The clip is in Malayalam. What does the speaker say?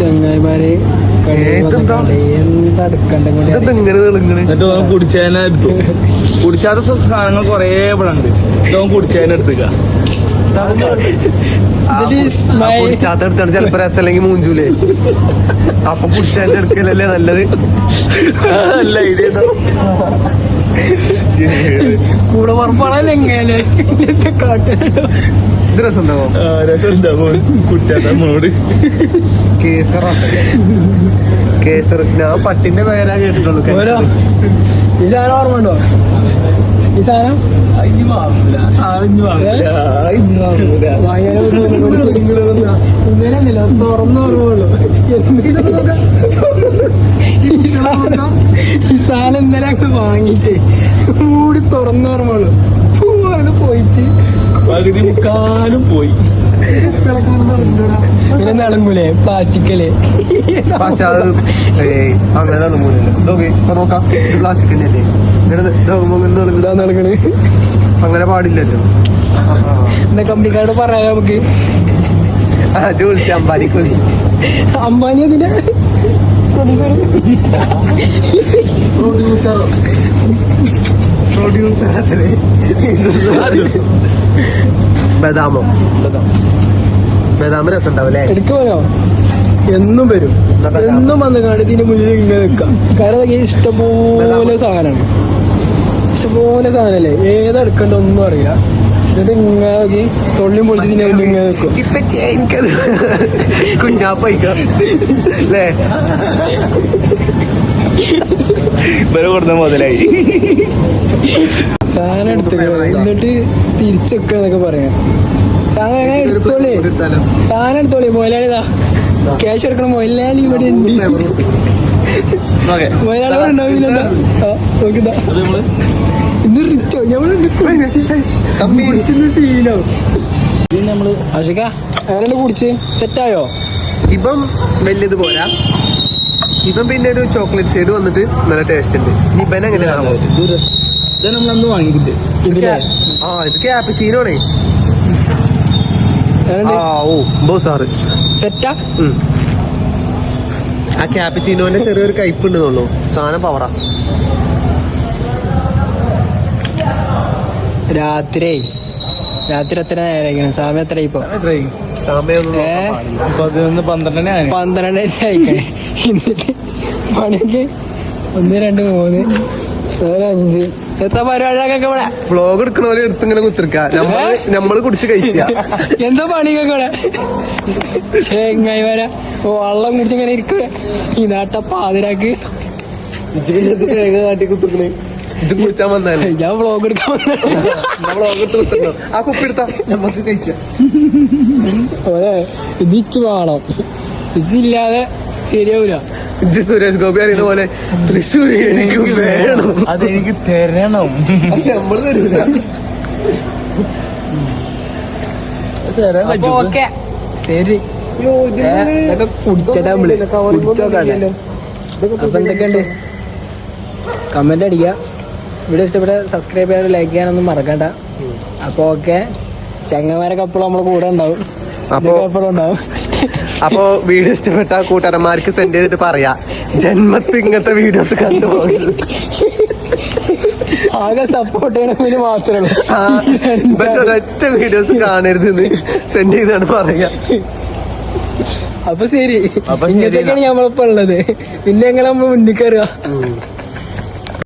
ചങ്ങായിമാരെ എന്നിട്ട് കുടിച്ചതിനെടുത്തു. കുടിച്ചാത്ത സാധനങ്ങൾ കൊറേ ഇവിടെ ഉണ്ട്. കുടിച്ചതിനെടുത്തുക കുടിച്ചാത്തടുത്താണ് ചിലപ്പോ രസം അല്ലെങ്കിൽ മൂഞ്ചൂലേ. അപ്പൊ കുടിച്ചതിന്റെ എടുക്കലല്ലേ നല്ലത്. നല്ല ഐഡിയ കൂടെ പറപ്പാണല്ലോ എങ്ങനെ കാട്ടുന്നുണ്ടോ. ഇത് രസം ഉണ്ടാവോ? രസം ഉണ്ടാവും കുടിച്ചാത്ത നമ്മളോട്. കേസർ ഞാൻ പട്ടിന്റെ പേരാ കേട്ടിട്ടുള്ളൂ. ഈ സാധനം ഓർമ്മ ഉണ്ടോ? ഈ സാധനം തുറന്നു ഓർമ്മയുള്ളൂ. ഈ സാധനം ഇന്നലെ അങ്ങ് വാങ്ങിട്ട് മൂടി തുറന്നു ഓർമ്മയുള്ളൂ. പോയിട്ട് പകുതി മുക്കാലും പോയി. പിന്നെ നടങ്ങൂലേ പ്ലാസ്റ്റിക്കല്ലേ. പക്ഷെ അത് അങ്ങനെ നടങ്ങൂലല്ലോ. ഇപ്പൊ നോക്കാം, പ്ലാസ്റ്റിക് തന്നെയല്ലേ നടക്കണ്. അങ്ങനെ പാടില്ലല്ലോ. എന്താ കമ്പനിക്കാരോട് പറയാം നമുക്ക്. വിളിച്ച അമ്പാനിക്കൊല്ലി. അമ്പാനി അതിന്റെ ബദാമോ? ബദാമ രസം ഉണ്ടാവല്ലേ? എടുക്കുമല്ലോ. എന്നും വരും, എന്നും വന്ന് കാണി ഇതിന് മുന്നിൽ ഇങ്ങനെ നിൽക്കാം. കാരണം ഇഷ്ടംപോലെ സാധനമാണ്. ഇഷ്ടംപോലെ സാധനല്ലേ, ഏതെടുക്കണ്ട ഒന്നും അറിയില്ല. എന്നിട്ട് ഇങ്ങനെ തൊള്ളിയും പൊളിച്ച് ഇതിനെ ഇങ്ങനെ നിൽക്കും. കുഞ്ഞാപ്പല്ലേ കൊടുത്ത മുതലായി. സാധനം എടുത്തിട്ട് എന്നിട്ട് തിരിച്ചൊക്കെ പറയാം. സാധനം എടുത്തോളേ, സാധനം എടുത്തോളേ. മുതലാളിതാ ക്യാഷ് എടുക്കണം. മുതലാളി ഇവിടെ ഉണ്ട്. മുതലാളി ഉണ്ടാവും. പിന്നെന്താ നോക്കിതാ ഇന്ന് റിച്ചോ സീനാവും. നമ്മള് ആഷിക അങ്ങനെ കുടിച്ച് സെറ്റായോ? ഇപ്പം വലിയത് പോരാ. ഇപ്പം പിന്നെ ഒരു ചോക്ലേറ്റ് ഷെയ്ഡ് വന്നിട്ട് നല്ല ടേസ്റ്റ് ഉണ്ട്. ഇവൻ എങ്ങനെയാണോ നമ്മളന്ന് വാങ്ങി കുടിച്ചത് ഇതിലെ ഇത് ക്യാപ്പച്ചീനോ ആണേ. സാറ് സെറ്റാ. ആ ക്യാപ്പച്ചീനോന്റെ ചെറിയൊരു കയ്പുണ്ടെന്നുള്ളൂ. സാധനം പവറാ. രാത്രി എത്ര നേരം? സമയം എത്ര ഇപ്പൊ? സമയം 12 ആയിക്കണേ. എന്നിട്ട് മണിക്ക് 1, 2, 3, 4, 5 എത്ര പരിപാടികളൊക്കെ ഇവിടെ. വ്ളോഗ് എടുക്കണ പോലെ എടുത്ത് ഇങ്ങനെ കുത്തിരിക്ക. നമ്മള് കുടിച്ച് കഴിച്ച എന്താ പണിയൊക്കെ ഇവിടെ. ചെങ്ങായി വരാ വെള്ളം കുടിച്ച് ഇങ്ങനെ ഇരിക്കൂടെ ഈ നാട്ട പാതിരാക്ക്. തേങ്ങ കാട്ടി കുത്തിരിക്കണേ. ഇത് കുടിച്ചാൻ വന്നാലേ ഞാൻ വ്ളോഗ് എടുക്കാൻ വ്ളോഗ് എടുത്ത് കുത്തിരണോ? ആ കുപ്പി എടുത്താ നമുക്ക് കഴിക്കാം. ഇതിച്ചു വേണം, ഇതില്ലാതെ ശരിയാവൂല. സുരേഷ് ഗോപി അറിയുന്ന പോലെ തൃശ്ശൂർ എനിക്ക് വേണം, അതെനിക്ക് തരണം. പക്ഷെ നമ്മള് തരൂല. അപ്പൊ ഓക്കെ ശരി. കുടിച്ചോക്കെ. അപ്പൊ എന്തൊക്കെയുണ്ട് കമന്റ് അടിക്കുക. വീഡിയോ ഇഷ്ടപ്പെട്ട സബ്സ്ക്രൈബ് ചെയ്യാനും ലൈക്ക് ചെയ്യാനൊന്നും മറക്കണ്ട. അപ്പൊ ഓക്കെ, ചങ്ങന്മാരൊക്കെ എപ്പോഴും നമ്മളെ കൂടെ ഉണ്ടാവും. എപ്പോഴും ഉണ്ടാവും. അപ്പൊ വീഡിയോ ഇഷ്ടപ്പെട്ട കൂട്ടുകാരന്മാർക്ക് സെൻഡ് ചെയ്തിട്ട് പറയാ, ജന്മത്ത് ഇങ്ങനത്തെ വീഡിയോസ് കണ്ടുപോകരുത്. ആകെ സപ്പോർട്ട് ചെയ്യണമെങ്കിൽ മാത്രമേ ഒരൊറ്റ വീഡിയോസ് കാണരുതെന്ന് സെൻഡ് ചെയ്താണ് പറയാ. അപ്പൊ ശരി, ഇങ്ങനത്തെയൊക്കെയാണ് നമ്മളിപ്പോ ഉള്ളത്. പിന്നെ എങ്ങനെ നമ്മൾ മുന്നിൽ കയറുക.